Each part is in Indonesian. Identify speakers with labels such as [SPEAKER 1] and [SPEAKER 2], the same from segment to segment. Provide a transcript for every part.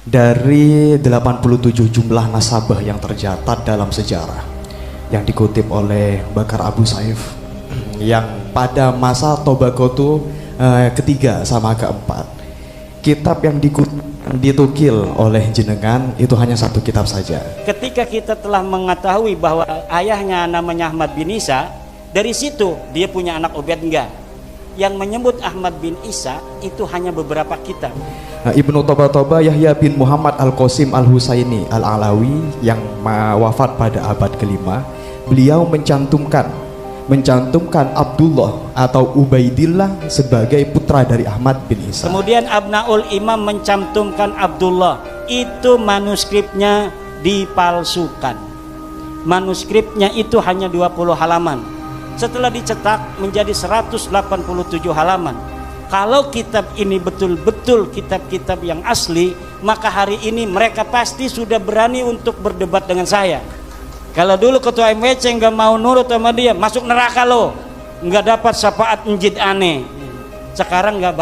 [SPEAKER 1] Dari 87 jumlah nasabah yang tercatat dalam sejarah yang dikutip oleh Bakar Abu Saif yang pada masa Tobagoto ketiga sama keempat, kitab yang ditukil oleh jenengan itu hanya satu kitab saja.
[SPEAKER 2] Ketika kita telah mengetahui bahwa ayahnya namanya Ahmad bin Isa, dari situ dia punya anak Ubaid enggak. Yang menyebut Ahmad bin Isa itu hanya beberapa kitab.
[SPEAKER 1] Ibnu Toba Yahya bin Muhammad Al-Qasim Al-Husaini Al-Alawi yang wafat pada abad kelima, beliau mencantumkan Abdullah atau Ubaidillah sebagai putra dari Ahmad bin Isa.
[SPEAKER 2] Kemudian Abnaul Imam mencantumkan Abdullah, itu manuskripnya dipalsukan. Manuskripnya itu hanya 20 halaman. Setelah dicetak menjadi 187 halaman. Kalau kitab ini betul-betul kitab-kitab yang asli, maka hari ini mereka pasti sudah berani untuk berdebat dengan saya. Kalau dulu ketua MWC nggak mau nurut sama dia, masuk neraka lo, nggak dapat syafaat menjid aneh. Sekarang nggak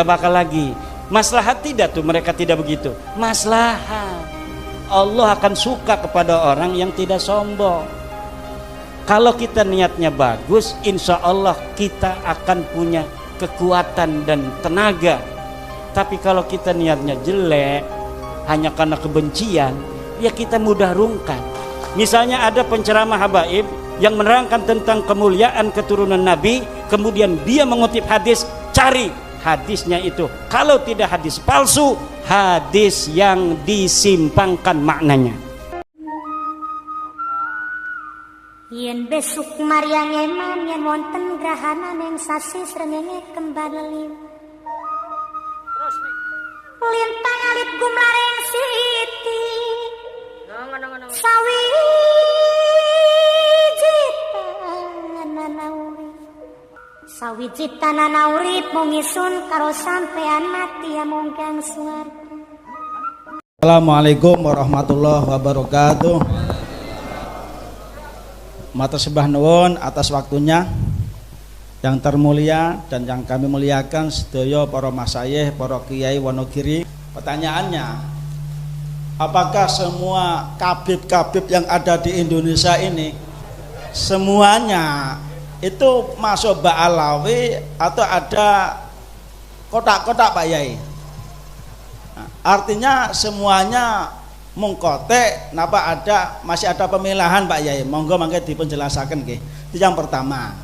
[SPEAKER 2] bakal lagi. Maslahat tidak tuh, mereka tidak begitu. Maslahat. Allah akan suka kepada orang yang tidak sombong. Kalau kita niatnya bagus, insya Allah kita akan punya kekuatan dan tenaga. Tapi kalau kita niatnya jelek, hanya karena kebencian, ya kita mudah rungkat. Misalnya ada penceramah habaib yang menerangkan tentang kemuliaan keturunan Nabi, kemudian dia mengutip hadis, cari hadisnya itu. Kalau tidak hadis palsu, hadis yang disimpangkan maknanya.
[SPEAKER 3] Yen besuk Maryang eman yen wonten grahana ning sasi srengenge kembar liu. Lintang alit gumlareng siti. Sawiji tanana urip mung isun karo sampean mati amung kang swarga.
[SPEAKER 4] Assalamualaikum warahmatullahi wabarakatuh. Matur sembah nuwun atas waktunya yang termulia dan yang kami muliakan sedaya para masyayikh, para kiai Wonogiri. Pertanyaannya, apakah semua kabib-kabib yang ada di Indonesia ini semuanya itu masuk Ba'alawi atau ada kotak-kotak Pak Yai? Artinya semuanya mungkotek, napa masih ada pemilahan Pak Yai? Monggo mangke dipunjelasaken nggih. Itu yang pertama.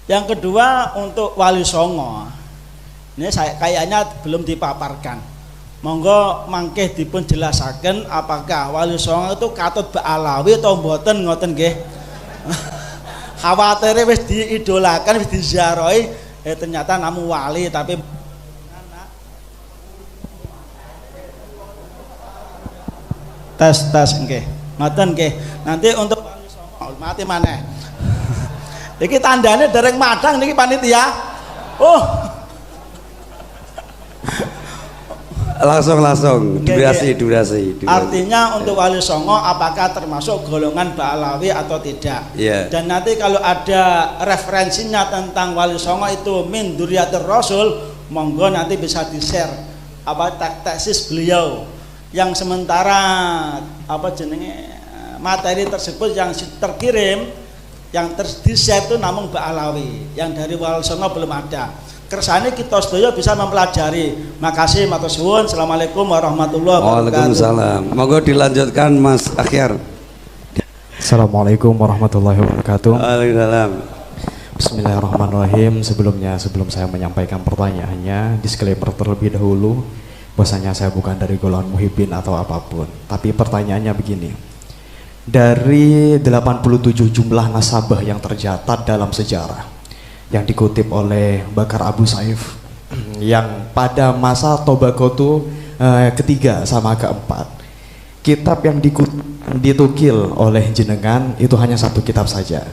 [SPEAKER 4] Yang kedua untuk Wali Songo. Ini saya kayaknya belum dipaparkan. Monggo mangke dipunjelasaken apakah Wali Songo itu katut Ba'alawi atau mboten ngoten nggih. Khawatir wis diidolakan, wis diziarahi, ternyata namu wali tapi tes nggih. Ngoten nggih. Nanti untuk Wali Songo mati maneh. Iki tandane dereng madang niki panitia. Oh. Langsung durasi. Artinya untuk Wali Songo apakah termasuk golongan Ba'alawi atau tidak? Yeah. Dan nanti kalau ada referensinya tentang Wali Songo itu min Dzurriyyatir Rasul, monggo nanti bisa di-share apa tesis beliau. Yang sementara materi tersebut yang terkirim yang di-share itu namun Ba'alawi, yang dari Wali Songo belum ada. Kersane kita sedaya bisa mempelajari. Makasih matur suwun. Assalamualaikum warahmatullahi wabarakatuh.
[SPEAKER 5] Waalaikumsalam. Monggo dilanjutkan Mas Akhyar.
[SPEAKER 1] Assalamualaikum warahmatullahi wabarakatuh.
[SPEAKER 5] Waalaikumsalam.
[SPEAKER 1] Bismillahirrahmanirrahim. Sebelum saya menyampaikan pertanyaannya, disclaimer terlebih dahulu bahwasanya saya bukan dari golongan muhibbin atau apapun. Tapi pertanyaannya begini. Dari 87 jumlah nasabah yang tercatat dalam sejarah yang dikutip oleh Bakar Abu Saif yang pada masa Tobagoto ketiga sama keempat, kitab yang ditukil oleh jenengan itu hanya satu kitab saja.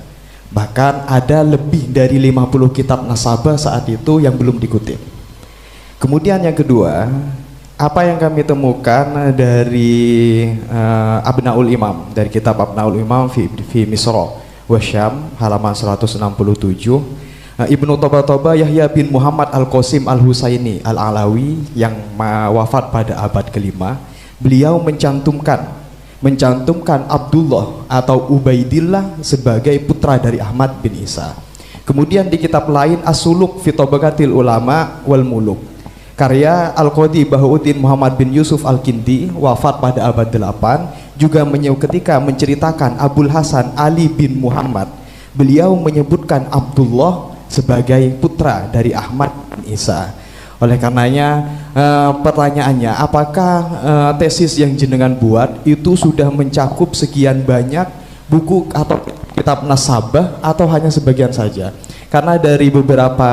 [SPEAKER 1] Bahkan ada lebih dari 50 kitab nasabah saat itu yang belum dikutip. Kemudian yang kedua, apa yang kami temukan dari Abnaul Imam, dari kitab Abnaul Imam fi Misra wa Syam halaman 167, Ibnu Toba Yahya bin Muhammad Al-Qasim Al-Husaini Al-Alawi yang wafat pada abad ke-5, beliau mencantumkan Abdullah atau Ubaidillah sebagai putra dari Ahmad bin Isa. Kemudian di kitab lain As-Suluk fi Tabaqatil Ulama wal Muluk, karya Al-Qadhi Bahauddin Muhammad bin Yusuf Al-Kindi, wafat pada abad 8, juga ketika menceritakan Abul Hasan Ali bin Muhammad, beliau menyebutkan Abdullah sebagai putra dari Ahmad bin Isa. Oleh karenanya pertanyaannya, apakah tesis yang jenengan buat itu sudah mencakup sekian banyak buku atau kitab nasabah atau hanya sebagian saja? Karena dari beberapa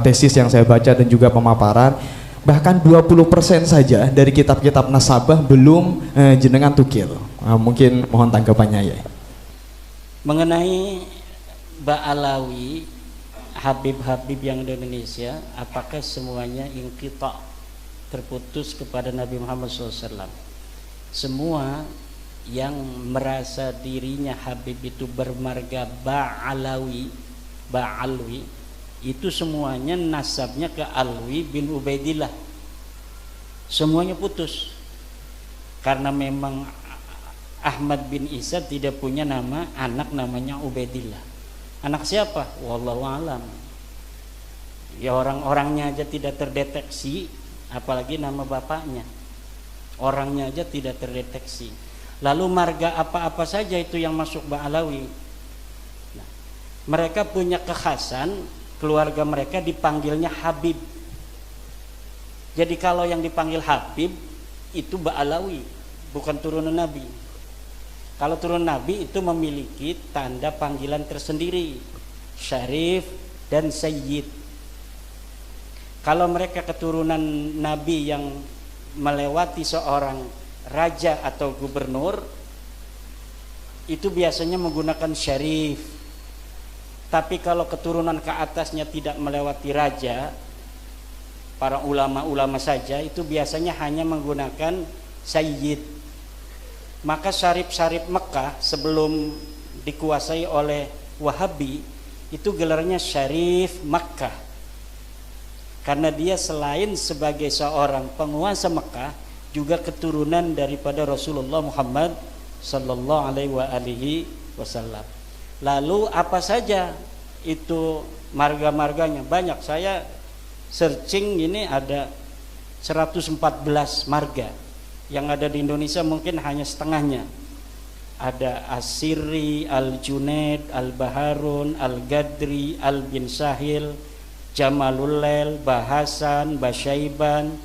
[SPEAKER 1] tesis yang saya baca dan juga pemaparan, bahkan 20% saja dari kitab-kitab nasabah belum jenengan tukil. Mungkin mohon tanggapannya ya.
[SPEAKER 2] Mengenai Ba'alawi, Habib-habib yang di Indonesia, apakah semuanya inqita, terputus kepada Nabi Muhammad SAW? Semua yang merasa dirinya Habib itu bermarga Ba'alwi, itu semuanya nasabnya ke Alwi bin Ubaidillah. Semuanya putus, karena memang Ahmad bin Isa tidak punya nama anak namanya Ubaidillah. Anak siapa? Wallahu alam. Ya orang-orangnya aja tidak terdeteksi, apalagi nama bapaknya. Orangnya aja tidak terdeteksi. Lalu marga apa-apa saja itu yang masuk Ba'alawi. Nah, mereka punya kekhasan, keluarga mereka dipanggilnya Habib. Jadi kalau yang dipanggil Habib itu Ba'alawi, bukan turunan Nabi. Kalau turun Nabi itu memiliki tanda panggilan tersendiri, Syarif dan Sayyid. Kalau mereka keturunan Nabi yang melewati seorang raja atau gubernur, itu biasanya menggunakan Syarif. Tapi kalau keturunan ke atasnya tidak melewati raja, para ulama-ulama saja, itu biasanya hanya menggunakan Sayyid. Maka syarif-syarif Mekah sebelum dikuasai oleh Wahabi itu gelarnya Syarif Makkah, karena dia selain sebagai seorang penguasa Mekah juga keturunan daripada Rasulullah Muhammad sallallahu alaihi wasallam. Lalu apa saja itu marga-marganya? Banyak, saya searching ini ada 114 marga. Yang ada di Indonesia mungkin hanya setengahnya. Ada As-Sirri, Al-Junaid, Al-Baharun, Al-Gadri, Al-Bin Sahil, Jamalul Lail, Bahasan, Basaiban.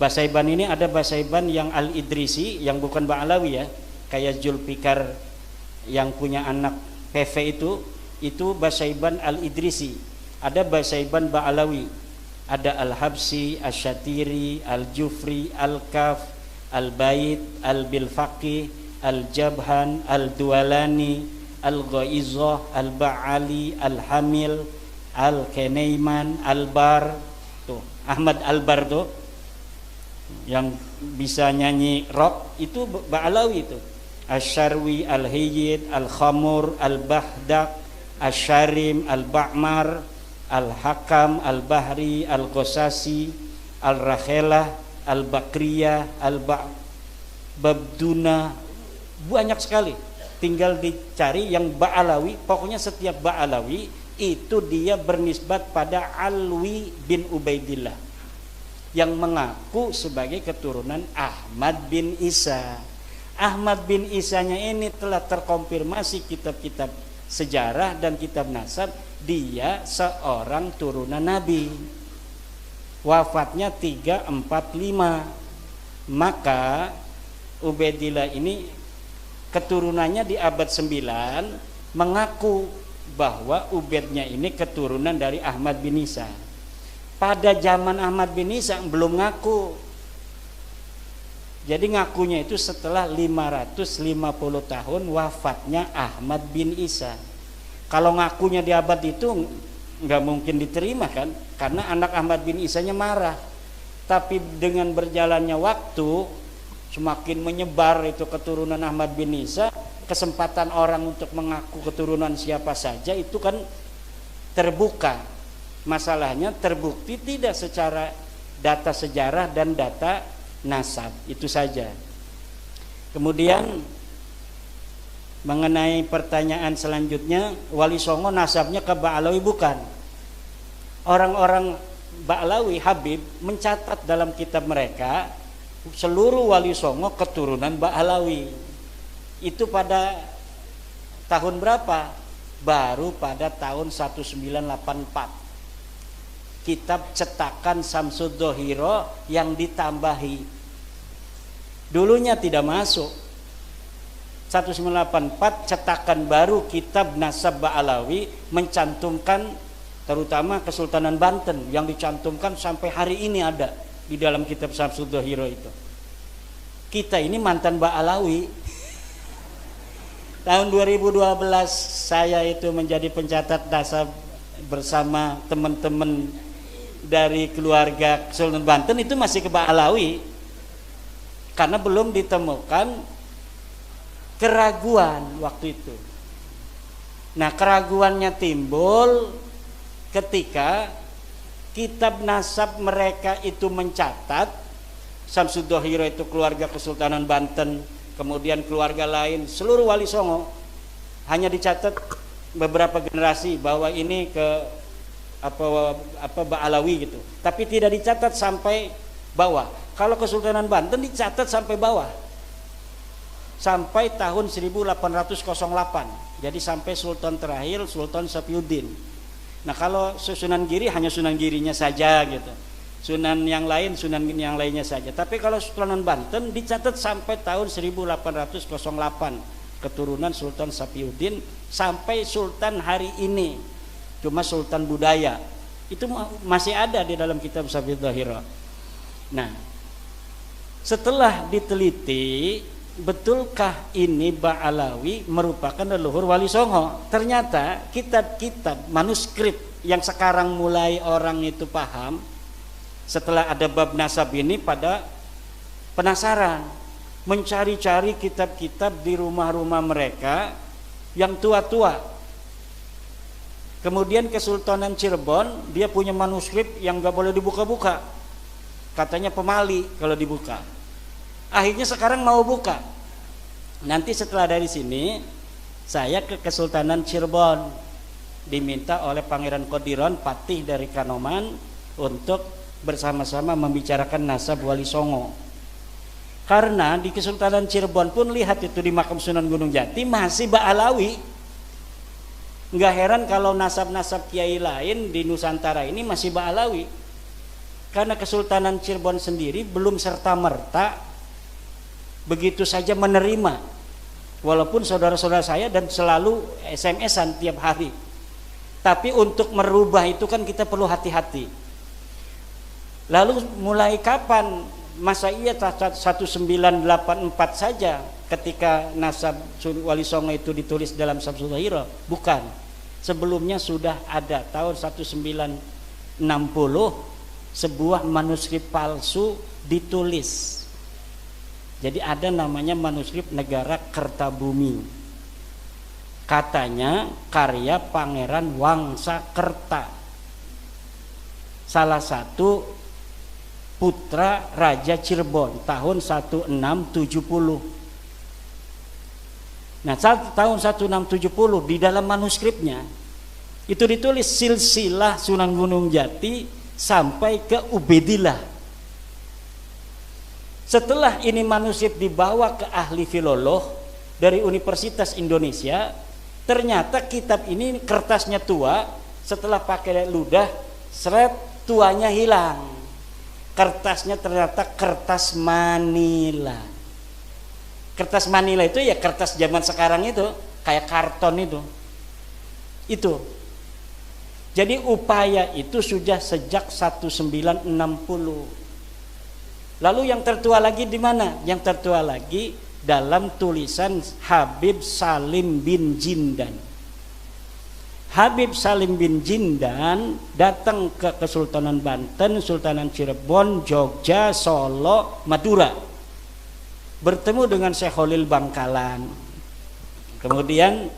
[SPEAKER 2] Basaiban ini ada Basaiban yang Al-Idrisi, yang bukan Ba'alawi ya, kayak Zulfikar yang punya anak PV itu Basaiban Al-Idrisi. Ada Basaiban Ba'alawi, ada Al-Habsi, Asy-Syatiri, Al-Jufri, Al-Kaf, Al-Bait, Al-Bilfaqih, Al-Jabhan, Al-Dualani, Al-Ghaizah, Al-Ba'ali, Al-Hamil, Al-Kenaiman, Al-Bar. Tuh, Ahmad Al-Bar tuh yang bisa nyanyi rock itu Ba'alawi itu. Asy-Syarwi, Al-Hayyid, Al-Khamur, Al-Bahdak, Asy-Syarim, Al-Ba'mar, Al-Hakam, Al-Bahri, Al-Ghasasi, Al-Rakhelah, Al-Bakriyah, Al-Babduna, banyak sekali. Tinggal dicari yang Ba'alawi. Pokoknya setiap Ba'alawi itu dia bernisbat pada Alwi bin Ubaidillah yang mengaku sebagai keturunan Ahmad bin Isa. Ahmad bin Isanya ini telah terkonfirmasi kitab-kitab sejarah dan kitab nasab, dia seorang turunan Nabi. Wafatnya 345. Maka Ubaidillah ini keturunannya di abad 9 mengaku bahwa Ubaidnya ini keturunan dari Ahmad bin Isa. Pada zaman Ahmad bin Isa belum ngaku. Jadi ngakunya itu setelah 550 tahun wafatnya Ahmad bin Isa. Kalau ngakunya di abad itu nggak mungkin diterima kan, karena anak Ahmad bin Isanya marah. Tapi dengan berjalannya waktu, semakin menyebar itu keturunan Ahmad bin Isa, kesempatan orang untuk mengaku keturunan siapa saja itu kan terbuka. Masalahnya terbukti tidak secara data sejarah dan data nasab, itu saja. Kemudian mengenai pertanyaan selanjutnya, Wali Songo nasabnya ke Ba'alawi bukan. Orang-orang Ba'alawi Habib mencatat dalam kitab mereka seluruh Wali Songo keturunan Ba'alawi. Itu pada tahun berapa? Baru pada tahun 1984. Kitab cetakan Samsud Dohiro yang ditambahi. Dulunya tidak masuk. 1984 cetakan baru kitab Nasab Ba'alawi mencantumkan terutama Kesultanan Banten yang dicantumkan sampai hari ini ada di dalam kitab Samsud Dohiro itu. Kita ini mantan Ba'alawi. Tahun 2012 saya itu menjadi pencatat nasab bersama teman-teman dari keluarga Kesultanan Banten, itu masih ke Ba'alawi karena belum ditemukan keraguan waktu itu. Nah, keraguannya timbul ketika kitab nasab mereka itu mencatat Samsud Dohiro itu keluarga Kesultanan Banten, kemudian keluarga lain seluruh Wali Songo, hanya dicatat beberapa generasi bahwa ini ke apa Ba'alawi gitu, tapi tidak dicatat sampai bawah. Kalau Kesultanan Banten dicatat sampai bawah sampai tahun 1808, jadi sampai sultan terakhir Sultan Sapiuddin. Nah, kalau Sunan Giri hanya Sunan Girinya saja gitu, Sunan yang lainnya saja. Tapi kalau Sultanan Banten dicatat sampai tahun 1808, keturunan Sultan Sapiuddin sampai Sultan hari ini, cuma Sultan budaya itu masih ada di dalam kitab Samsud Dohiro. Nah, setelah diteliti, betulkah ini Ba'alawi merupakan leluhur Wali Songo? Ternyata kitab-kitab manuskrip yang sekarang mulai orang itu paham setelah ada bab nasab ini pada penasaran, mencari-cari kitab-kitab di rumah-rumah mereka yang tua-tua. Kemudian Kesultanan Cirebon dia punya manuskrip yang gak boleh dibuka-buka, katanya pemali kalau dibuka. Akhirnya sekarang mau buka. Nanti setelah dari sini saya ke Kesultanan Cirebon, diminta oleh Pangeran Kodiron Patih dari Kanoman untuk bersama-sama membicarakan nasab Wali Songo. Karena di Kesultanan Cirebon pun lihat itu di makam Sunan Gunung Jati masih Ba'alawi. Nggak heran kalau nasab-nasab kiai lain di Nusantara ini masih Ba'alawi. Karena Kesultanan Cirebon sendiri belum serta-merta begitu saja menerima, walaupun saudara-saudara saya dan selalu SMS-an tiap hari. Tapi untuk merubah itu kan kita perlu hati-hati. Lalu mulai kapan? Masa iya 1984 saja ketika nasab Wali Songo itu ditulis dalam Samsud Dohiro? Bukan. Sebelumnya sudah ada tahun 1960 sebuah manuskrip palsu ditulis. Jadi ada namanya manuskrip Negara Kertabumi. Katanya karya Pangeran Wangsakerta, salah satu putra Raja Cirebon tahun 1670. Nah, tahun 1670 di dalam manuskripnya itu ditulis silsilah Sunan Gunung Jati sampai ke Ubedillah. Setelah ini manuskrip dibawa ke ahli filolog dari Universitas Indonesia, ternyata kitab ini kertasnya tua, setelah pakai ludah, seret tuanya hilang. Kertasnya ternyata kertas Manila. Kertas Manila itu ya kertas zaman sekarang itu, kayak karton itu. Itu. Jadi upaya itu sudah sejak 1960. Lalu yang tertua lagi di mana? Yang tertua lagi dalam tulisan Habib Salim bin Jindan. Habib Salim bin Jindan datang ke Kesultanan Banten, Sultanan Cirebon, Jogja, Solo, Madura. Bertemu dengan Syekh Khalil Bangkalan. Kemudian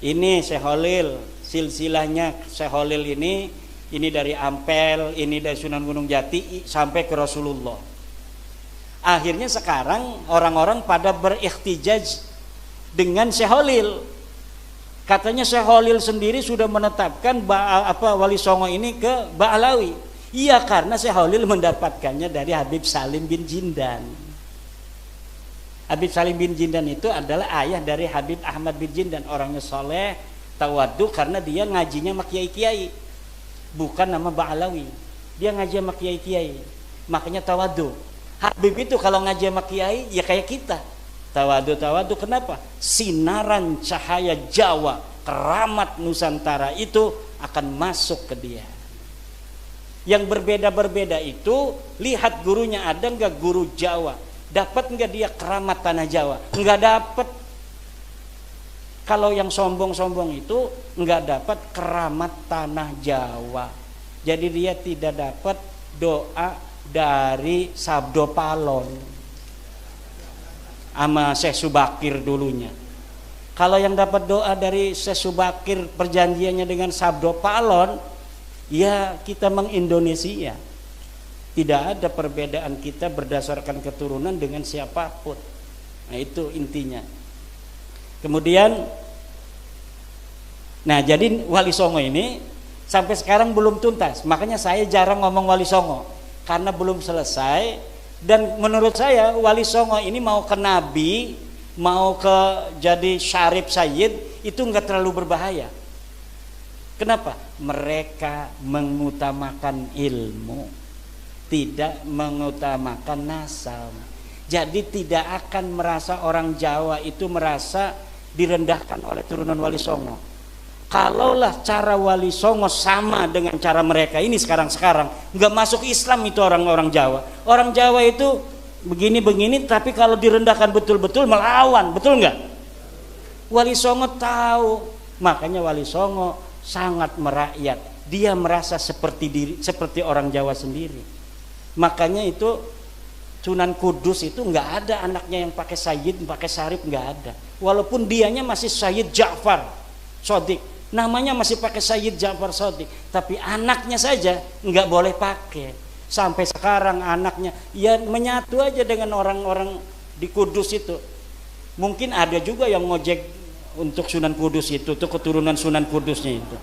[SPEAKER 2] ini Syekh Khalil, silsilahnya Syekh Khalil ini dari Ampel, ini dari Sunan Gunung Jati sampai ke Rasulullah. Akhirnya sekarang orang-orang pada berihtijaj dengan Syekh Khalil. Katanya Syekh Khalil sendiri sudah menetapkan Wali Songo ini ke Ba'alawi. Iya, karena Syekh Khalil mendapatkannya dari Habib Salim bin Jindan. Habib Salim bin Jindan itu adalah ayah dari Habib Ahmad bin Jindan, orangnya soleh, tawadu, karena dia ngajinya sama kiai-kiai, bukan nama Ba'alawi. Dia ngaji sama kiai-kiai, makanya tawadu. Habib itu kalau ngaji sama kiai ya kayak kita, tawadu. Kenapa? Sinaran cahaya Jawa, keramat Nusantara itu akan masuk ke dia. Yang berbeda-berbeda itu, lihat gurunya ada nggak guru Jawa, dapat nggak dia keramat tanah Jawa? Nggak dapat. Kalau yang sombong-sombong itu nggak dapat keramat tanah Jawa, jadi dia tidak dapat doa dari Sabdo Palon sama Syekh Subakir dulunya. Kalau yang dapat doa dari Syekh Subakir perjanjiannya dengan Sabdo Palon, ya kita mengindonesia. Tidak ada perbedaan kita berdasarkan keturunan dengan siapapun. Nah, itu intinya. Kemudian, nah jadi Wali Songo ini sampai sekarang belum tuntas. Makanya saya jarang ngomong Wali Songo, karena belum selesai. Dan menurut saya Wali Songo ini mau ke Nabi, mau ke jadi Syarif Sayyid, itu nggak terlalu berbahaya. Kenapa? Mereka mengutamakan ilmu, tidak mengutamakan nasab. Jadi tidak akan merasa orang Jawa itu merasa direndahkan oleh turunan Wali Songo. Kalaulah cara Wali Songo sama dengan cara mereka ini sekarang nggak masuk Islam itu orang-orang Jawa. Orang Jawa itu begini-begini, tapi kalau direndahkan betul-betul melawan, betul nggak? Wali Songo tahu, makanya Wali Songo sangat merakyat. Dia merasa seperti orang Jawa sendiri. Makanya itu Sunan Kudus itu nggak ada anaknya yang pakai Sayyid, pakai Syarif, nggak ada. Walaupun dianya masih Sayyid Ja'far Shodiq, namanya masih pakai Sayyid Ja'far Shodiq, tapi anaknya saja nggak boleh pakai. Sampai sekarang anaknya ya menyatu aja dengan orang-orang di Kudus itu. Mungkin ada juga yang ngojek untuk Sunan Kudus itu, tuh keturunan Sunan Kudusnya itu.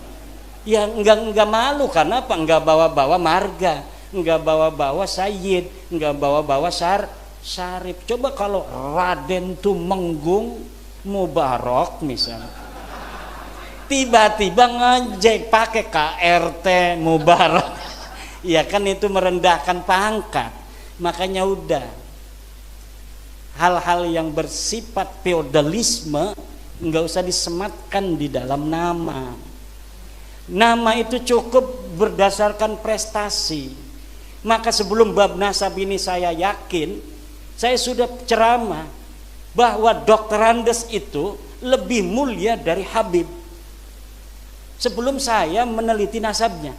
[SPEAKER 2] Ya nggak malu, karena apa? Nggak bawa-bawa marga, nggak bawa-bawa Sayyid, nggak bawa-bawa Syarif. Coba kalau Raden Tumenggung Mubarok misalnya, tiba-tiba ngejek pakai KRT Mubarok, ya kan itu merendahkan pangkat. Makanya udah, hal-hal yang bersifat feodalisme nggak usah disematkan di dalam nama. Nama itu cukup berdasarkan prestasi. Maka sebelum bab nasab ini saya yakin, saya sudah ceramah bahwa Dr. Andes itu lebih mulia dari Habib sebelum saya meneliti nasabnya,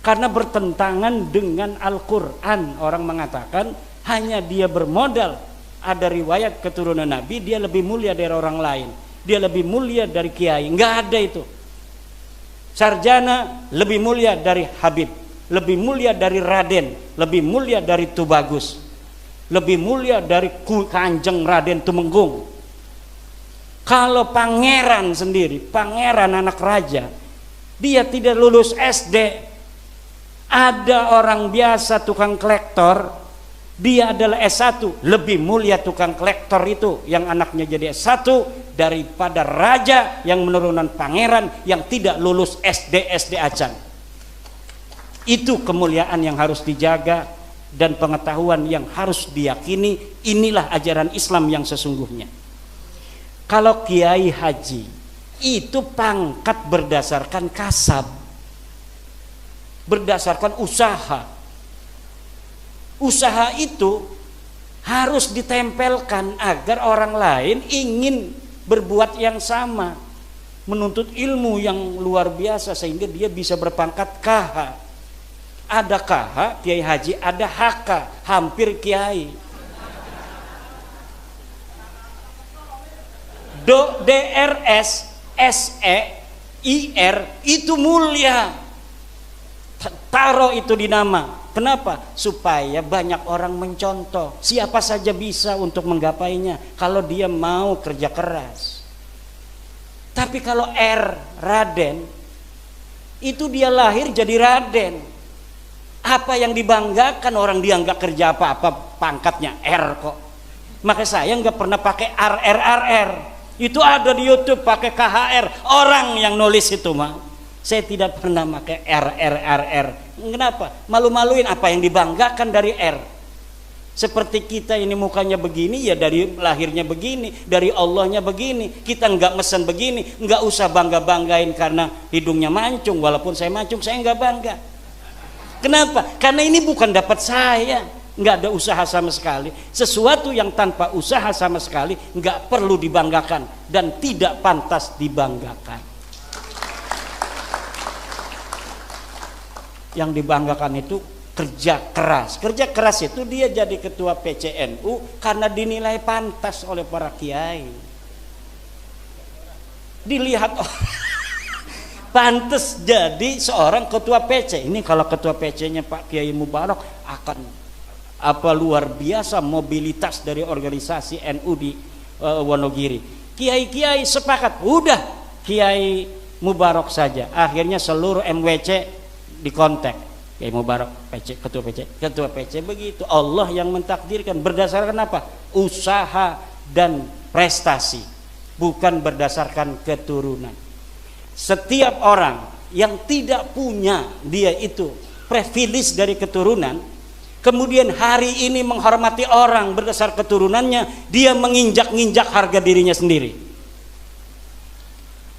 [SPEAKER 2] karena bertentangan dengan Al-Quran. Orang mengatakan hanya dia bermodal ada riwayat keturunan Nabi, dia lebih mulia dari orang lain, dia lebih mulia dari kiai. Nggak ada itu. Sarjana lebih mulia dari Habib, lebih mulia dari Raden, lebih mulia dari Tubagus, lebih mulia dari Kanjeng Raden Tumenggung. Kalau pangeran sendiri, pangeran anak raja, dia tidak lulus SD. Ada orang biasa tukang kolektor, dia adalah S1, lebih mulia tukang kolektor itu yang anaknya jadi S1 daripada raja yang menurunan pangeran yang tidak lulus SD acan. Itu kemuliaan yang harus dijaga dan pengetahuan yang harus diyakini. Inilah ajaran Islam yang sesungguhnya. Kalau kiai haji itu pangkat berdasarkan kasab, berdasarkan usaha. Usaha itu harus ditempelkan agar orang lain ingin berbuat yang sama, menuntut ilmu yang luar biasa sehingga dia bisa berpangkat KH. Ada KH, kiai haji, ada HK, hampir kiai. DRS, SE IR itu mulia. Taruh itu di nama. Kenapa? Supaya banyak orang mencontoh. Siapa saja bisa untuk menggapainya kalau dia mau kerja keras. Tapi kalau R, Raden, itu dia lahir jadi Raden. Apa yang dibanggakan, orang dia nggak kerja apa-apa, pangkatnya R kok. Maka saya nggak pernah pakai RR. Itu ada di YouTube pakai KHR. Orang yang nulis itu mah. Saya tidak pernah pakai RR. Kenapa? Malu-maluin apa yang dibanggakan dari R. Seperti kita ini mukanya begini, ya dari lahirnya begini, dari Allahnya begini. Kita nggak mesen begini, nggak usah bangga-banggain karena hidungnya mancung. Walaupun saya mancung, saya nggak bangga. Kenapa? Karena ini bukan dapat saya. Nggak ada usaha sama sekali. Sesuatu yang tanpa usaha sama sekali nggak perlu dibanggakan dan tidak pantas dibanggakan. Yang dibanggakan itu kerja keras. Kerja keras itu dia jadi ketua PCNU karena dinilai pantas oleh para kiai. Dilihat pantas jadi seorang ketua PC. Ini kalau ketua PC-nya Pak Kiai Mubarak akan luar biasa mobilitas dari organisasi NU di Wonogiri. Kiai-kiai sepakat, udah Kiai Mubarak saja. Akhirnya seluruh MWC dikontak Kiai Mubarak ketua PC begitu. Allah yang mentakdirkan berdasarkan apa? Usaha dan prestasi, bukan berdasarkan keturunan. Setiap orang yang tidak punya dia itu privilege dari keturunan, kemudian hari ini menghormati orang berdasar keturunannya, dia menginjak-injak harga dirinya sendiri.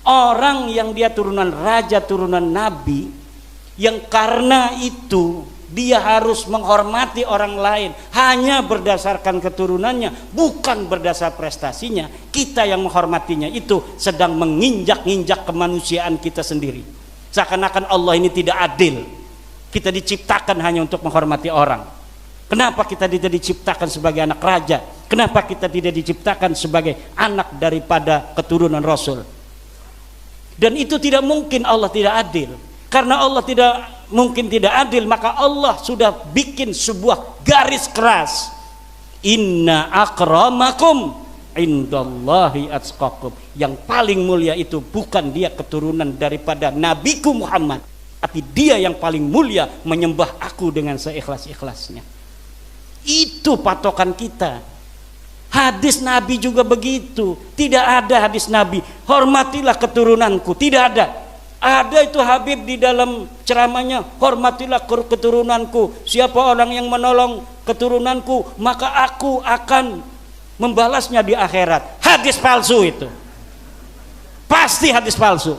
[SPEAKER 2] Orang yang dia turunan raja, turunan nabi, yang karena itu dia harus menghormati orang lain hanya berdasarkan keturunannya, bukan berdasar prestasinya. Kita yang menghormatinya itu sedang menginjak-injak kemanusiaan kita sendiri. Seakan-akan Allah ini tidak adil. Kita diciptakan hanya untuk menghormati orang. Kenapa kita tidak diciptakan sebagai anak raja? Kenapa kita tidak diciptakan sebagai anak daripada keturunan Rasul? Dan itu tidak mungkin, Allah tidak adil. Karena Allah tidak mungkin tidak adil, maka Allah sudah bikin sebuah garis keras. Inna akramakum indallahi atqakum. Yang paling mulia itu bukan dia keturunan daripada Nabiku Muhammad, tapi dia yang paling mulia menyembah aku dengan seikhlas-ikhlasnya. Itu patokan kita. Hadis Nabi juga begitu. Tidak ada hadis Nabi hormatilah keturunanku, tidak ada. Ada itu Habib di dalam ceramahnya, hormatilah keturunanku. Siapa orang yang menolong keturunanku, maka aku akan membalasnya di akhirat. Hadis palsu itu. Pasti hadis palsu.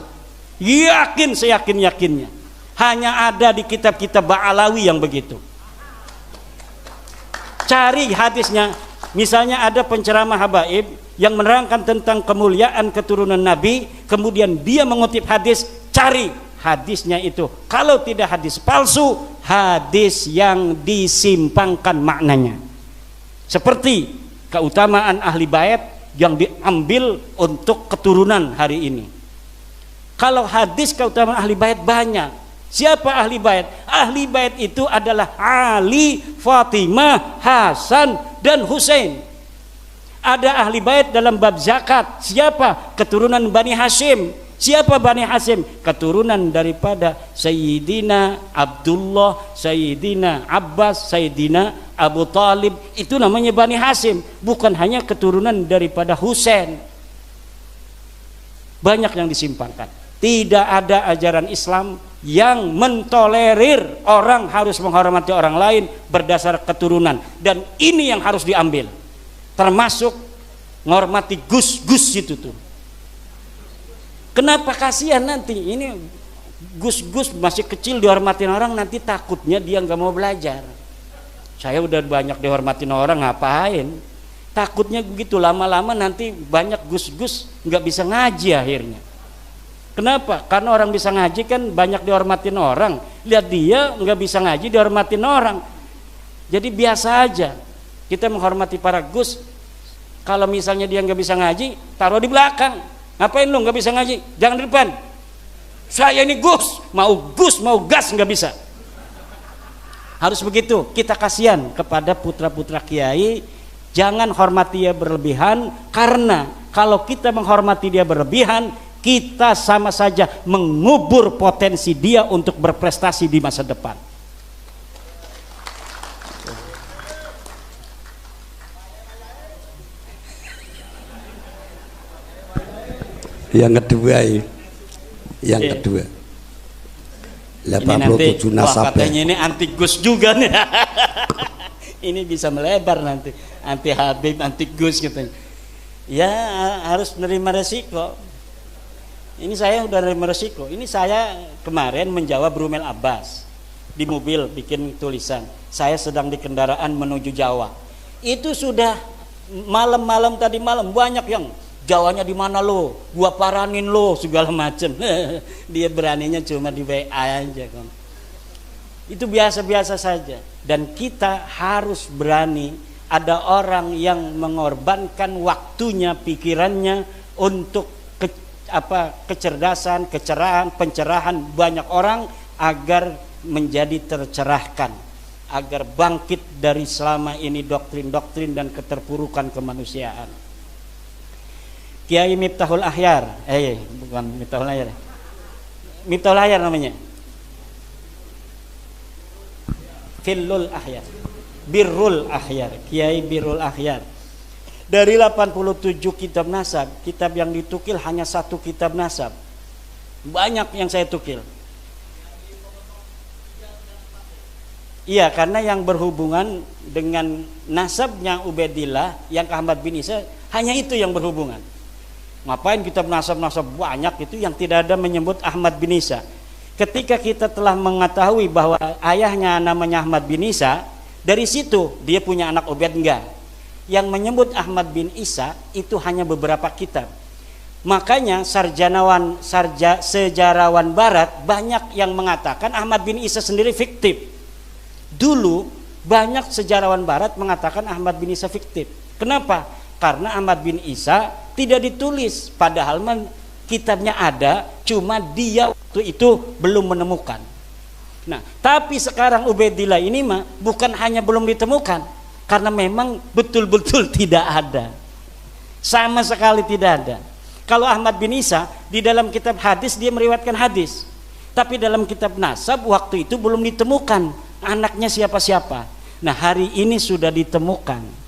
[SPEAKER 2] Yakin, seyakin-yakinnya. Hanya ada di kitab-kitab Ba'alawi yang begitu. Cari hadisnya. Misalnya ada penceramah habaib yang menerangkan tentang kemuliaan keturunan Nabi, kemudian dia mengutip hadis, cari hadisnya itu. Kalau tidak hadis palsu, hadis yang disimpangkan maknanya. Seperti keutamaan ahli bait yang diambil untuk keturunan hari ini. Kalau hadis keutamaan ahli bait banyak. Siapa ahli bait? Ahli bait itu adalah Ali, Fatimah, Hasan, dan Husain. Ada ahli bait dalam bab zakat. Siapa? Keturunan Bani Hashim. Siapa Bani Hashim? Keturunan daripada Sayyidina Abdullah, Sayyidina Abbas, Sayyidina Abu Talib. Itu namanya Bani Hashim. Bukan hanya keturunan daripada Husain. Banyak yang disimpangkan. Tidak ada ajaran Islam yang mentolerir orang harus menghormati orang lain berdasar keturunan. Dan ini yang harus diambil. Termasuk menghormati gus-gus itu tuh. Kenapa? Kasihan nanti ini gus-gus masih kecil dihormatin orang, nanti takutnya dia nggak mau belajar. Saya udah banyak dihormatin orang, ngapain? Takutnya begitu, lama-lama nanti banyak gus-gus nggak bisa ngaji akhirnya. Kenapa? Karena orang bisa ngaji kan banyak dihormatin orang. Lihat dia nggak bisa ngaji dihormatin orang. Jadi biasa aja kita menghormati para gus. Kalau misalnya dia nggak bisa ngaji, taruh di belakang. Ngapain lu nggak bisa ngaji? Jangan di depan. Saya ini Gus mau gas nggak bisa. Harus begitu. Kita kasihan kepada putra-putra kiai. Jangan hormati dia berlebihan, karena kalau kita menghormati dia berlebihan, kita sama saja mengubur potensi dia untuk berprestasi di masa depan.
[SPEAKER 5] Yang kedua kedua 87 nasab.
[SPEAKER 2] Katanya ini anti Gus juga nih. Ini bisa melebar nanti, anti Habib, anti Gus katanya. Ya harus menerima resiko. Ini saya udah menerima resiko. Ini saya kemarin menjawab Rumel Abbas di mobil, bikin tulisan. Saya sedang di kendaraan menuju Jawa. Itu sudah malam tadi malam banyak yang Jawanya di mana lo? Gua paranin lo segala macem. Dia beraninya cuma di WA aja kan. Itu biasa-biasa saja. Dan kita harus berani. Ada orang yang mengorbankan waktunya, pikirannya untuk kecerdasan, kecerahan, pencerahan banyak orang agar menjadi tercerahkan, agar bangkit dari selama ini doktrin-doktrin dan keterpurukan kemanusiaan. Kiai Miftahul Ahyar, bukan Miftahul Ahyar, Miftahul Ahyar namanya, Filul Ahyar, Birrul Ahyar, Kiai Birrul Ahyar. Dari 87 kitab nasab, kitab yang ditukil hanya 1 kitab nasab. Banyak yang saya tukil. Iya, karena yang berhubungan dengan nasabnya Ubaidillah yang ke Ahmad bin Isa, hanya itu yang berhubungan. Ngapain kitab nasab-nasab banyak itu yang tidak ada menyebut Ahmad bin Isa. Ketika kita telah mengetahui bahwa ayahnya namanya Ahmad bin Isa, dari situ dia punya anak Ubaid enggak. Yang menyebut Ahmad bin Isa itu hanya beberapa kitab. Makanya sejarawan barat banyak yang mengatakan Ahmad bin Isa sendiri fiktif. Dulu banyak sejarawan barat mengatakan Ahmad bin Isa fiktif. Kenapa? Karena Ahmad bin Isa tidak ditulis, padahal kitabnya ada, cuma dia waktu itu belum menemukan. Nah, tapi sekarang Ubaidillah ini mah bukan hanya belum ditemukan, karena memang betul-betul tidak ada, sama sekali tidak ada. Kalau Ahmad bin Isa di dalam kitab hadis dia meriwayatkan hadis, tapi dalam kitab nasab waktu itu belum ditemukan anaknya siapa-siapa. Nah, hari ini sudah ditemukan.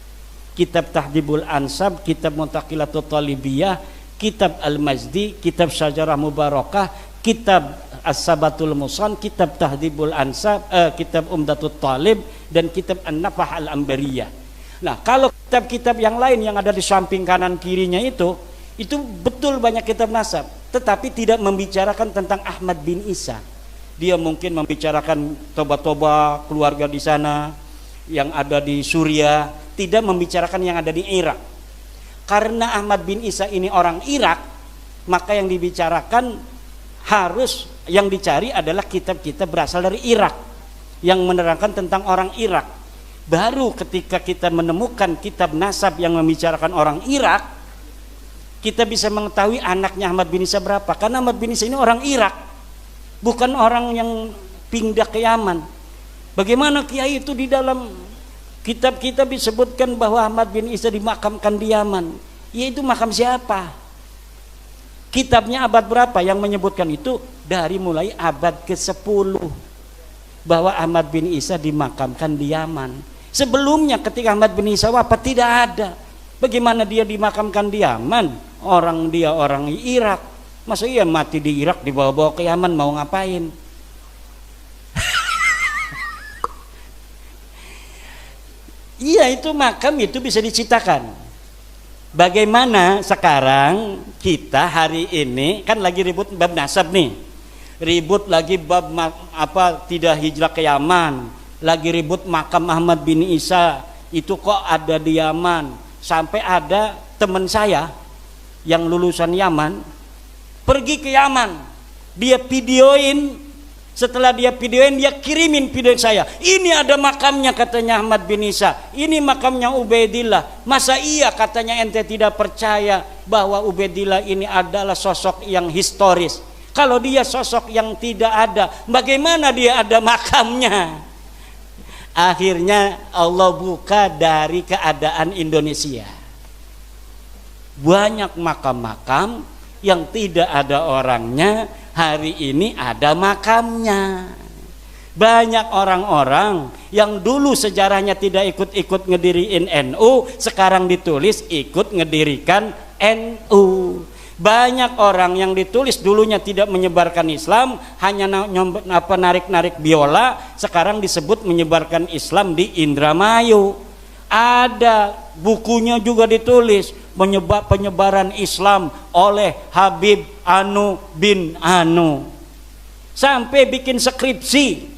[SPEAKER 2] Kitab Tahdhibul Ansab, kitab Muntaqilatul Talibiyah, kitab Al-Majdi, kitab Syajarah Mubarakah, kitab As-Sabatul Musan, kitab Tahdhibul Ansab, kitab Umdatul Talib, dan kitab An-Nafah Al-Ambariyah. Nah, kalau kitab-kitab yang lain yang ada di samping kanan kirinya itu betul banyak kitab nasab, tetapi tidak membicarakan tentang Ahmad bin Isa. Dia mungkin membicarakan toba-toba keluarga di sana yang ada di Suriah, tidak membicarakan yang ada di Irak. Karena Ahmad bin Isa ini orang Irak, maka yang dibicarakan harus, yang dicari adalah kitab-kitab berasal dari Irak yang menerangkan tentang orang Irak. Baru ketika kita menemukan kitab nasab yang membicarakan orang Irak, kita bisa mengetahui anaknya Ahmad bin Isa berapa. Karena Ahmad bin Isa ini orang Irak, bukan orang yang pindah ke Yaman. Bagaimana kiai itu di dalam kitab-kitab disebutkan bahwa Ahmad bin Isa dimakamkan di Yaman. Yaitu makam siapa? Kitabnya abad berapa yang menyebutkan itu? Dari mulai abad ke-10 bahwa Ahmad bin Isa dimakamkan di Yaman. Sebelumnya ketika Ahmad bin Isa wafat tidak ada. Bagaimana dia dimakamkan di Yaman? Dia orang Irak. Masa iya mati di Irak dibawa-bawa ke Yaman mau ngapain? Iya, itu makam itu bisa diciptakan. Bagaimana sekarang kita hari ini kan lagi ribut bab nasab nih, ribut lagi bab tidak hijrah ke Yaman, lagi ribut makam Ahmad bin Isa itu kok ada di Yaman. Sampai ada teman saya yang lulusan Yaman pergi ke Yaman, dia videoin. Setelah dia videoin, dia kirimin video saya. Ini ada makamnya katanya Ahmad bin Isa. Ini makamnya Ubaidillah. Masa iya katanya ente tidak percaya bahwa Ubaidillah ini adalah sosok yang historis? Kalau dia sosok yang tidak ada, bagaimana dia ada makamnya? Akhirnya Allah buka dari keadaan Indonesia. Banyak makam-makam yang tidak ada orangnya, hari ini ada makamnya. Banyak orang-orang yang dulu sejarahnya tidak ikut-ikut ngediriin NU, sekarang ditulis ikut ngedirikan NU. Banyak orang yang ditulis dulunya tidak menyebarkan Islam, hanya narik-narik biola, sekarang disebut menyebarkan Islam di Indramayu. Ada bukunya juga ditulis penyebaran Islam oleh Habib Anu bin Anu. Sampai bikin skripsi.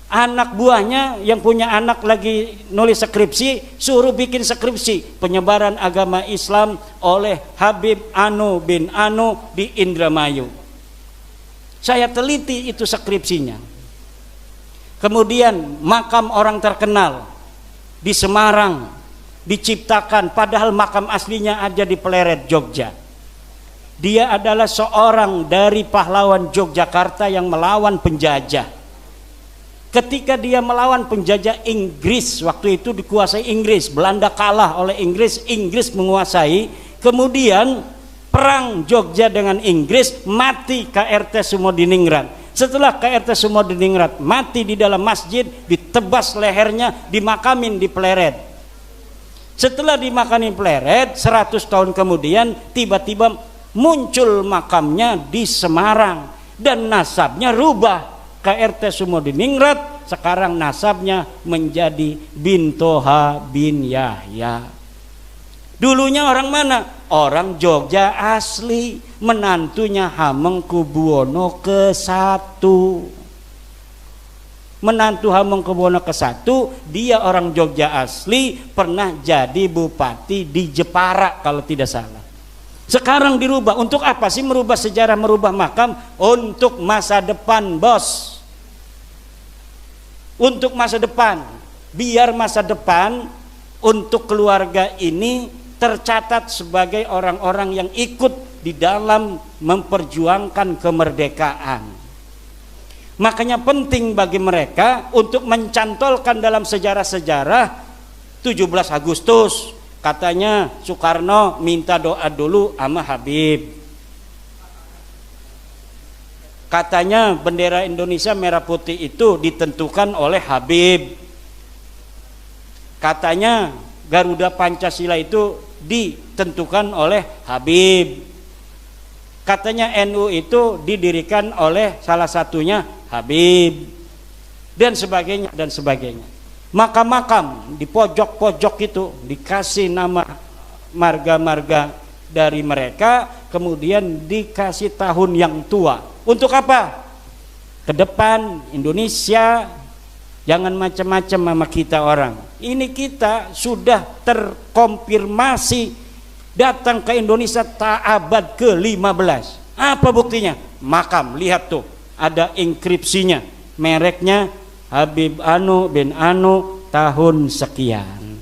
[SPEAKER 2] Anak buahnya yang punya anak lagi nulis skripsi, suruh bikin skripsi penyebaran agama Islam oleh Habib Anu bin Anu di Indramayu. Saya teliti itu skripsinya. Kemudian makam orang terkenal di Semarang diciptakan, padahal makam aslinya ada di Pleret, Jogja. Dia adalah seorang dari pahlawan Yogyakarta yang melawan penjajah. Ketika dia melawan penjajah Inggris, waktu itu dikuasai Inggris, Belanda kalah oleh Inggris, Inggris menguasai, kemudian perang Jogja dengan Inggris, mati KRT Sumodiningrat. Setelah KRT Sumodiningrat mati di dalam masjid, ditebas lehernya, dimakamin di Pleret. Setelah dimakamin Pleret, 100 tahun kemudian tiba-tiba muncul makamnya di Semarang dan nasabnya rubah. KRT Sumodiningrat sekarang nasabnya menjadi bin Toha bin Yahya. Dulunya orang mana? Orang Jogja asli, menantunya Hamengkubuwono ke-1. Menantu Hamengkubuwono ke-1, dia orang Jogja asli, pernah jadi bupati di Jepara kalau tidak salah. Sekarang dirubah. Untuk apa sih merubah sejarah, merubah makam? Untuk masa depan, bos. Untuk masa depan, biar masa depan untuk keluarga ini tercatat sebagai orang-orang yang ikut di dalam memperjuangkan kemerdekaan. Makanya penting bagi mereka untuk mencantolkan dalam sejarah-sejarah 17 Agustus katanya Soekarno minta doa dulu sama Habib. Katanya bendera Indonesia merah putih itu ditentukan oleh Habib. Katanya Garuda Pancasila itu ditentukan oleh Habib. Katanya NU itu didirikan oleh salah satunya Habib. Dan sebagainya dan sebagainya. Makam-makam di pojok-pojok itu dikasih nama marga-marga dari mereka, kemudian dikasih tahun yang tua. Untuk apa? Ke depan Indonesia jangan macam-macam sama kita orang. Ini kita sudah terkonfirmasi datang ke Indonesia abad ke-15. Apa buktinya? Makam, lihat tuh, ada inskripsinya, mereknya Habib Anu bin Anu tahun sekian.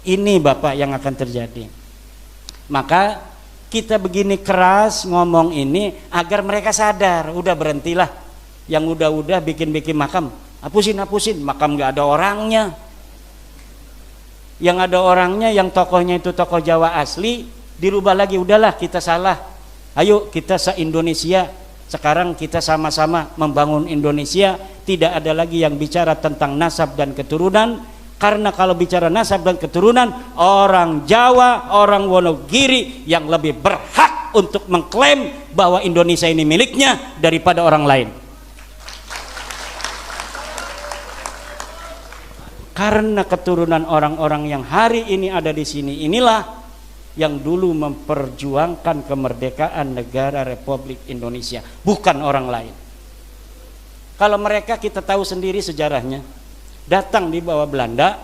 [SPEAKER 2] Ini Bapak yang akan terjadi. Maka kita begini keras ngomong ini agar mereka sadar. Udah berhentilah, yang udah bikin-bikin makam, hapusin makam gak ada orangnya. Yang ada orangnya, yang tokohnya itu tokoh Jawa asli, dirubah lagi. Udahlah, kita salah, ayo kita se-Indonesia sekarang kita sama-sama membangun Indonesia. Tidak ada lagi yang bicara tentang nasab dan keturunan, karena kalau bicara nasab dan keturunan, orang Jawa, orang Wonogiri yang lebih berhak untuk mengklaim bahwa Indonesia ini miliknya daripada orang lain. Karena keturunan orang-orang yang hari ini ada di sini inilah yang dulu memperjuangkan kemerdekaan negara Republik Indonesia, bukan orang lain. Kalau mereka kita tahu sendiri sejarahnya, datang di bawah Belanda,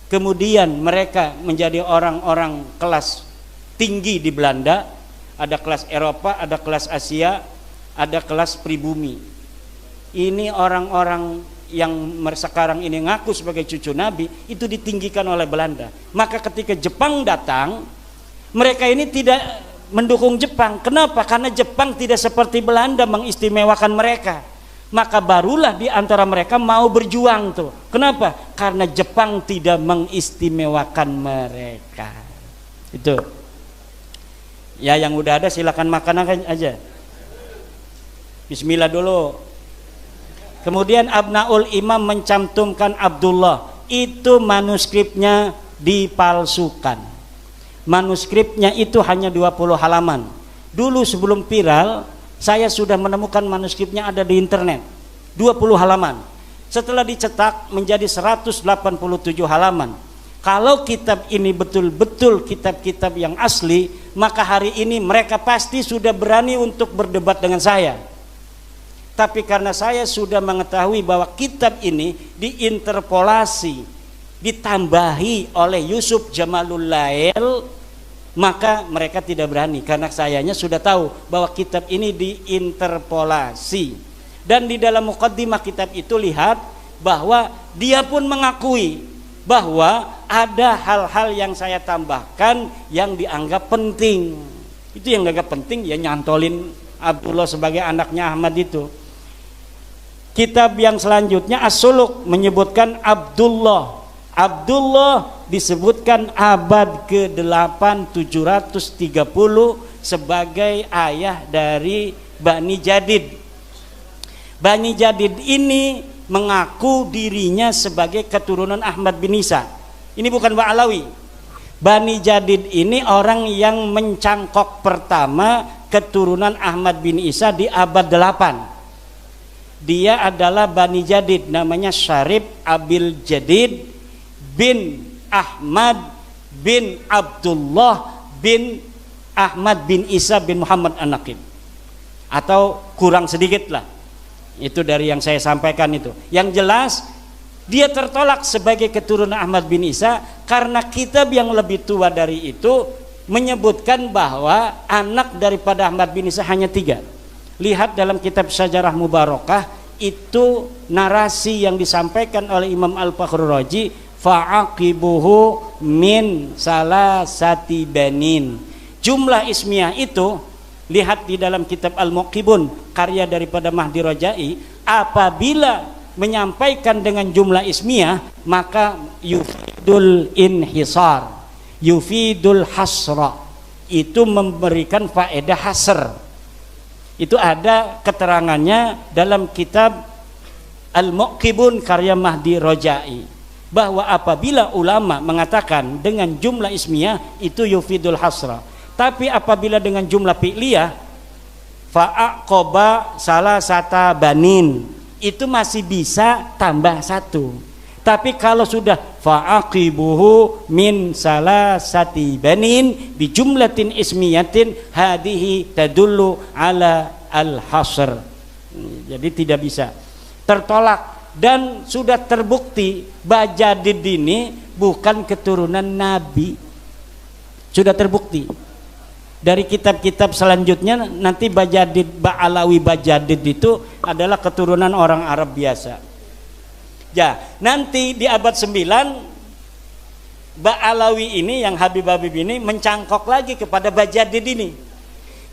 [SPEAKER 2] kemudian mereka menjadi orang-orang kelas tinggi di Belanda, ada kelas Eropa, ada kelas Asia, ada kelas pribumi. Ini orang-orang yang sekarang ini ngaku sebagai cucu Nabi itu ditinggikan oleh Belanda. Maka ketika Jepang datang, mereka ini tidak mendukung Jepang. Kenapa? Karena Jepang tidak seperti Belanda mengistimewakan mereka. Maka barulah di antara mereka mau berjuang tuh. Kenapa? Karena Jepang tidak mengistimewakan mereka. Itu. Ya, yang udah ada silakan makan aja. Bismillah dulu. Kemudian Abnaul Imam mencantumkan Abdullah. Itu manuskripnya dipalsukan. Manuskripnya itu hanya 20 halaman. Dulu sebelum viral, saya sudah menemukan manuskripnya ada di internet. 20 halaman. Setelah dicetak menjadi 187 halaman. Kalau kitab ini betul-betul kitab-kitab yang asli, maka hari ini mereka pasti sudah berani untuk berdebat dengan saya. Tapi karena saya sudah mengetahui bahwa kitab ini diinterpolasi, ditambahi oleh Yusuf Jamalul Lail, maka mereka tidak berani. Karena sayanya sudah tahu bahwa kitab ini diinterpolasi. Dan di dalam muqaddimah kitab itu lihat bahwa dia pun mengakui bahwa ada hal-hal yang saya tambahkan yang dianggap penting. Itu yang dianggap penting, ya nyantolin Abdullah sebagai anaknya Ahmad itu. Kitab yang selanjutnya As-Suluk menyebutkan Abdullah. Abdullah disebutkan abad ke-8 730 sebagai ayah dari Bani Jadid. Bani Jadid ini mengaku dirinya sebagai keturunan Ahmad bin Isa. Ini bukan Ba'alawi. Bani Jadid ini orang yang mencangkok pertama keturunan Ahmad bin Isa di abad 8. Dia adalah Bani Jadid, namanya Syarif Abil Jadid bin Ahmad bin Abdullah bin Ahmad bin Isa bin Muhammad An-Naqib. Atau kurang sedikit lah. Itu dari yang saya sampaikan itu. Yang jelas dia tertolak sebagai keturunan Ahmad bin Isa karena kitab yang lebih tua dari itu menyebutkan bahwa anak daripada Ahmad bin Isa hanya 3. Lihat dalam kitab Syajarah Mubarakah, itu narasi yang disampaikan oleh Imam Al-Fakhrur Razi, fa'aqibuhu min salasati banin. Jumlah ismiyah itu, lihat di dalam kitab Al-Muqibun karya daripada Mahdi Rajai, apabila menyampaikan dengan jumlah ismiyah maka yufidul inhisar, yufidul hasra, itu memberikan faedah hasr. Itu ada keterangannya dalam kitab Al-Muqibun karya Mahdi Rajai, bahwa apabila ulama mengatakan dengan jumlah ismiyah itu yufidul hasra, tapi apabila dengan jumlah fi'liyah fa'aqoba salah sata banin, itu masih bisa tambah 1. Tapi kalau sudah fa'aqibuhu min salasati banin bi jumlatin ismiyatin hadihi tadullu ala al-hasr. Jadi tidak bisa, tertolak. Dan sudah terbukti Bajadid ini bukan keturunan Nabi, sudah terbukti dari kitab-kitab selanjutnya. Nanti Ba'alawi Bajadid itu adalah keturunan orang Arab biasa. Ya, nanti di abad 9 Ba'alawi ini, yang Habib-Habib ini mencangkok lagi kepada Bajadid ini.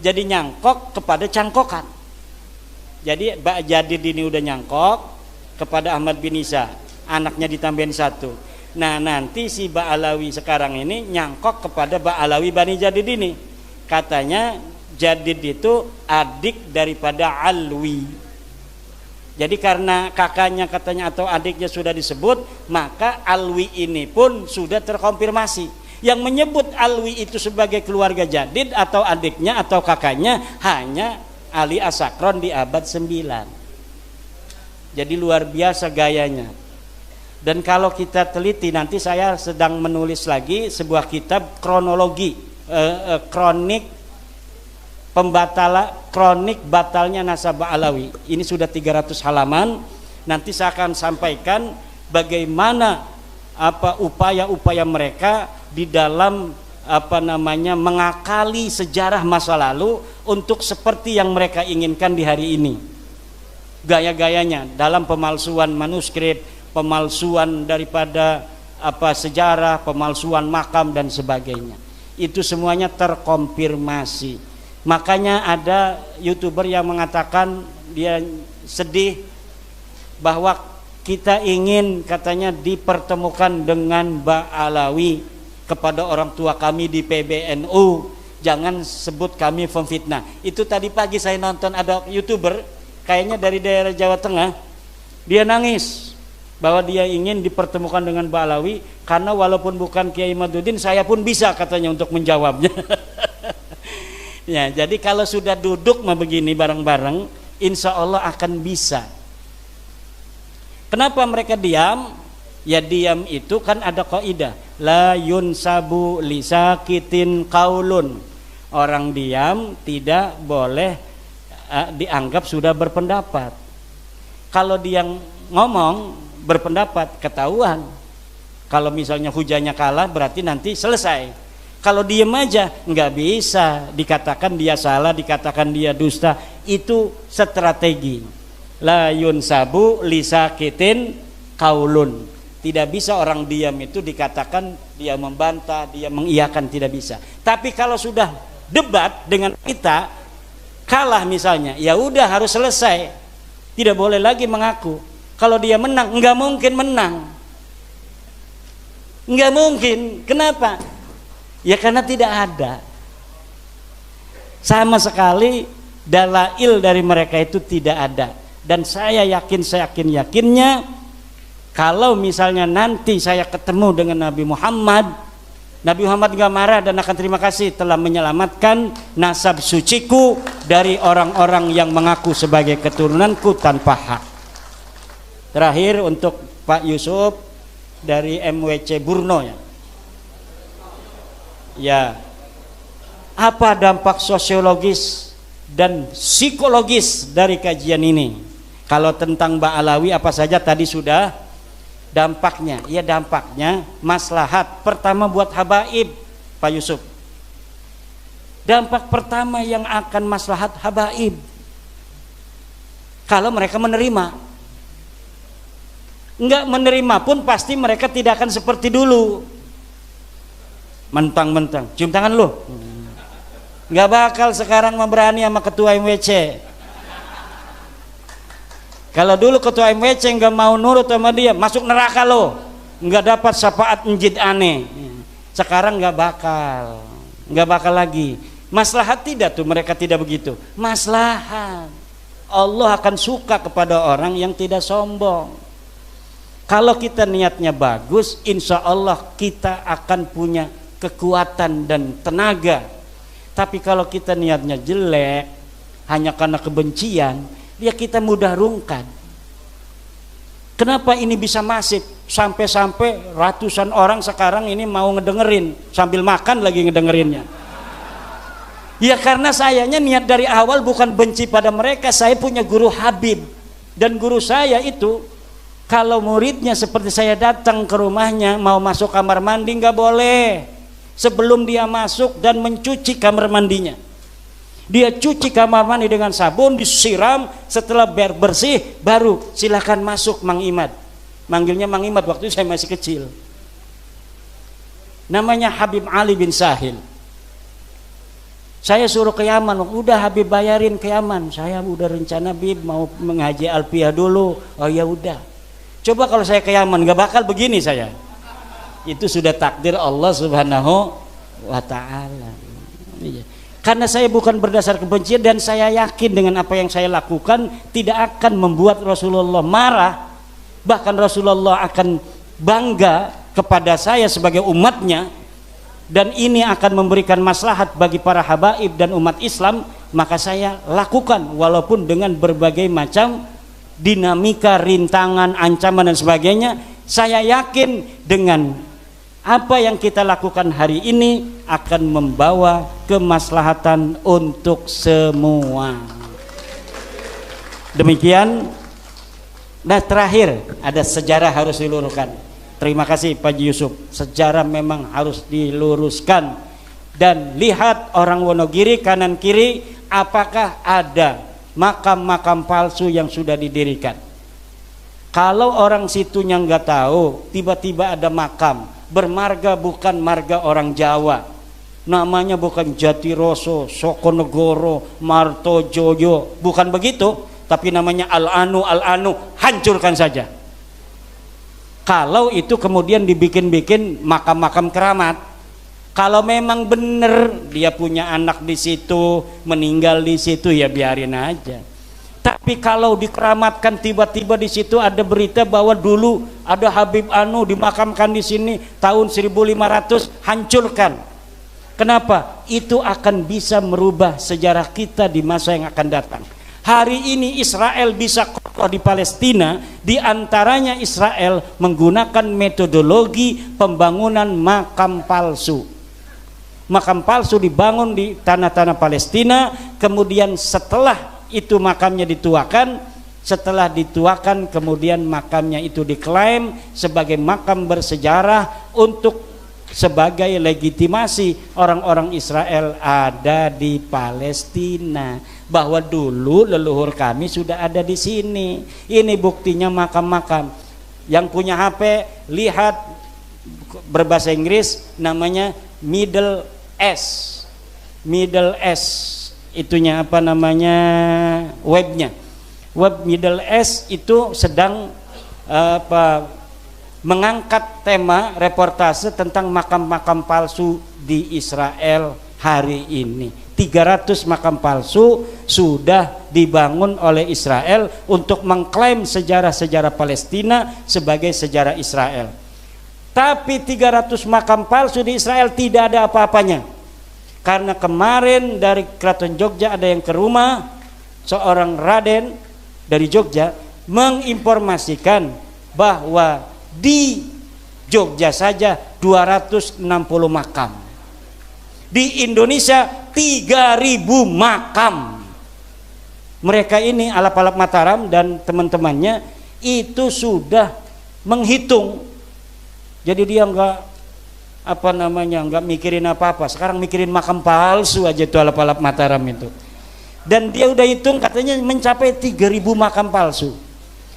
[SPEAKER 2] Jadi nyangkok kepada cangkokan. Jadi Bajadid ini udah nyangkok kepada Ahmad bin Isa, anaknya ditambahin 1. Nah, nanti si Ba'alawi sekarang ini nyangkok kepada Ba'alawi Bani Jadid ini. Katanya Jadid itu adik daripada Alwi. Jadi karena kakaknya katanya atau adiknya sudah disebut, maka Alwi ini pun sudah terkonfirmasi. Yang menyebut Alwi itu sebagai keluarga Jadid atau adiknya atau kakaknya hanya Ali As-Sakron di abad 9. Jadi luar biasa gayanya. Dan kalau kita teliti, nanti saya sedang menulis lagi sebuah kitab kronologi, kronik kronik batalnya nasab Ba'alawi. Ini sudah 300 halaman. Nanti saya akan sampaikan bagaimana upaya-upaya mereka di dalam mengakali sejarah masa lalu untuk seperti yang mereka inginkan di hari ini. Gaya-gayanya dalam pemalsuan manuskrip, pemalsuan daripada sejarah, pemalsuan makam dan sebagainya. Itu semuanya terkonfirmasi. Makanya ada YouTuber yang mengatakan dia sedih bahwa kita ingin katanya dipertemukan dengan Mbak Alawi kepada orang tua kami di PBNU. Jangan sebut kami pemfitnah. Itu tadi pagi saya nonton ada YouTuber kayaknya dari daerah Jawa Tengah. Dia nangis bahwa dia ingin dipertemukan dengan Mbak Alawi karena walaupun bukan Kiai Maduddin saya pun bisa katanya untuk menjawabnya. Ya, jadi kalau sudah duduk begini bareng-bareng, insya Allah akan bisa. Kenapa mereka diam? Ya diam itu kan ada kaidah, la yunsabu lisakitin qaulun. Orang diam tidak boleh dianggap sudah berpendapat. Kalau dia ngomong berpendapat ketahuan. Kalau misalnya hujannya kalah berarti nanti selesai. Kalau diem aja nggak bisa, dikatakan dia salah, dikatakan dia dusta. Itu strategi. La yunsabu lisakitin qaulun. Tidak bisa orang diam itu dikatakan dia membantah, dia mengiyakan, tidak bisa. Tapi kalau sudah debat dengan kita kalah misalnya, ya udah harus selesai. Tidak boleh lagi mengaku. Kalau dia menang, nggak mungkin menang. Nggak mungkin. Kenapa? Ya karena tidak ada. Sama sekali dalail dari mereka itu tidak ada. Dan saya yakinnya kalau misalnya nanti saya ketemu dengan Nabi Muhammad gak marah dan akan terima kasih telah menyelamatkan nasab suciku dari orang-orang yang mengaku sebagai keturunanku tanpa hak. Terakhir untuk Pak Yusuf dari MWC Burno ya. Ya. Apa dampak sosiologis dan psikologis dari kajian ini? Kalau tentang Mbak Alawi apa saja tadi sudah dampaknya. Ya dampaknya maslahat pertama buat habaib Pak Yusuf. Dampak pertama yang akan maslahat habaib kalau mereka menerima. Enggak menerima pun pasti mereka tidak akan seperti dulu. Mentang-mentang cium tangan lu. Enggak bakal sekarang memberani sama ketua MWC. Kalau dulu ketua MWC nggak mau nurut sama dia, masuk neraka lo, nggak dapat syafaat njid aneh. Sekarang nggak bakal lagi. Maslahat tidak tuh, mereka tidak begitu. Maslahat, Allah akan suka kepada orang yang tidak sombong. Kalau kita niatnya bagus, insya Allah kita akan punya kekuatan dan tenaga. Tapi kalau kita niatnya jelek, hanya karena kebencian, ya kita mudah rungkan. Kenapa ini bisa masif? Sampai-sampai ratusan orang sekarang ini mau ngedengerin, sambil makan lagi ngedengerinnya. Ya karena sayanya niat dari awal bukan benci pada mereka. Saya punya guru Habib, dan guru saya itu kalau muridnya seperti saya datang ke rumahnya mau masuk kamar mandi nggak boleh sebelum dia masuk dan mencuci kamar mandinya. Dia cuci kamar mandi dengan sabun, disiram, setelah bersih baru silakan masuk Mang Imad. Manggilnya Mang Imad waktu itu saya masih kecil. Namanya Habib Ali bin Sahil. Saya suruh ke Yaman, udah Habib bayarin ke Yaman. Saya udah rencana Bib mau mengaji Alfiyah dulu. Oh ya udah. Coba kalau saya ke Yaman gak bakal begini saya. Itu sudah takdir Allah Subhanahu wa taala. Iya. Karena saya bukan berdasar kebencian dan saya yakin dengan apa yang saya lakukan tidak akan membuat Rasulullah marah. Bahkan Rasulullah akan bangga kepada saya sebagai umatnya, dan ini akan memberikan maslahat bagi para habaib dan umat Islam. Maka saya lakukan walaupun dengan berbagai macam dinamika, rintangan, ancaman dan sebagainya. Saya yakin dengan apa yang kita lakukan hari ini akan membawa kemaslahatan untuk semua. Demikian. Nah terakhir ada sejarah harus diluruskan. Terima kasih Pak Yusuf. Sejarah memang harus diluruskan. Dan lihat orang Wonogiri kanan kiri, apakah ada makam-makam palsu yang sudah didirikan. Kalau orang situnya nggak tahu, tiba-tiba ada makam bermarga bukan marga orang Jawa, Namanya bukan Jatiroso, Sokonegoro, Martojoyo, bukan begitu, tapi namanya Al-Anu, hancurkan saja. Kalau itu kemudian dibikin-bikin makam-makam keramat, kalau memang benar dia punya anak di situ, meninggal di situ, ya biarin aja. Tapi kalau dikeramatkan tiba-tiba di situ ada berita bahwa dulu ada Habib Anu dimakamkan di sini tahun 1500, hancurkan. Kenapa? Itu akan bisa merubah sejarah kita di masa yang akan datang. Hari ini Israel bisa kokoh di Palestina, di antaranya Israel menggunakan metodologi pembangunan makam palsu. Makam palsu dibangun di tanah-tanah Palestina, kemudian setelah itu makamnya dituakan, setelah dituakan kemudian makamnya itu diklaim sebagai makam bersejarah untuk sebagai legitimasi orang-orang Israel ada di Palestina, bahwa dulu leluhur kami sudah ada di sini. Ini buktinya makam-makam. Yang punya HP lihat, berbahasa Inggris namanya Middle S. Middle S itunya apa namanya, webnya. Web Middle S itu sedang mengangkat tema reportase tentang makam-makam palsu di Israel hari ini. 300 makam palsu sudah dibangun oleh Israel untuk mengklaim sejarah-sejarah Palestina sebagai sejarah Israel. Tapi 300 makam palsu di Israel tidak ada apa-apanya. Karena kemarin dari Keraton Jogja ada yang ke rumah seorang Raden dari Jogja menginformasikan bahwa di Jogja saja 260 makam, di Indonesia 3.000 makam. Mereka ini Alap-Alap Mataram dan teman-temannya itu sudah menghitung. Jadi dia enggak mikirin apa-apa. Sekarang mikirin makam palsu aja tuh Alap-Alap Mataram itu. Dan dia udah hitung katanya mencapai 3.000 makam palsu.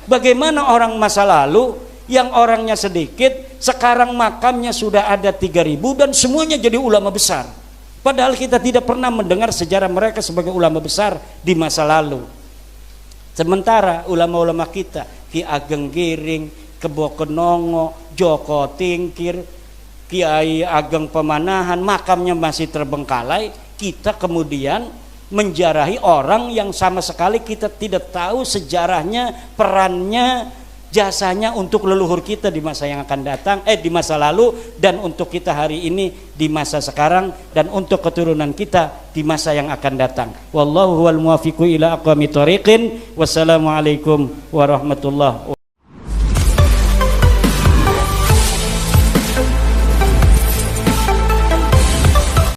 [SPEAKER 2] Bagaimana orang masa lalu yang orangnya sedikit, sekarang makamnya sudah ada 3.000 dan semuanya jadi ulama besar. Padahal kita tidak pernah mendengar sejarah mereka sebagai ulama besar di masa lalu. Sementara ulama-ulama kita, Ki Ageng Giring, Kebo Kenongo, Joko Tingkir, Kiai Ageng Pemanahan, makamnya masih terbengkalai. Kita kemudian menjarahi orang yang sama sekali kita tidak tahu sejarahnya, perannya, jasanya untuk leluhur kita di masa yang akan datang, di masa lalu, dan untuk kita hari ini di masa sekarang, dan untuk keturunan kita di masa yang akan datang. Wallahu huwal muwaffiqu ila aqwamit thoriqin. Wassalamualaikum warahmatullahi wabarakatuh.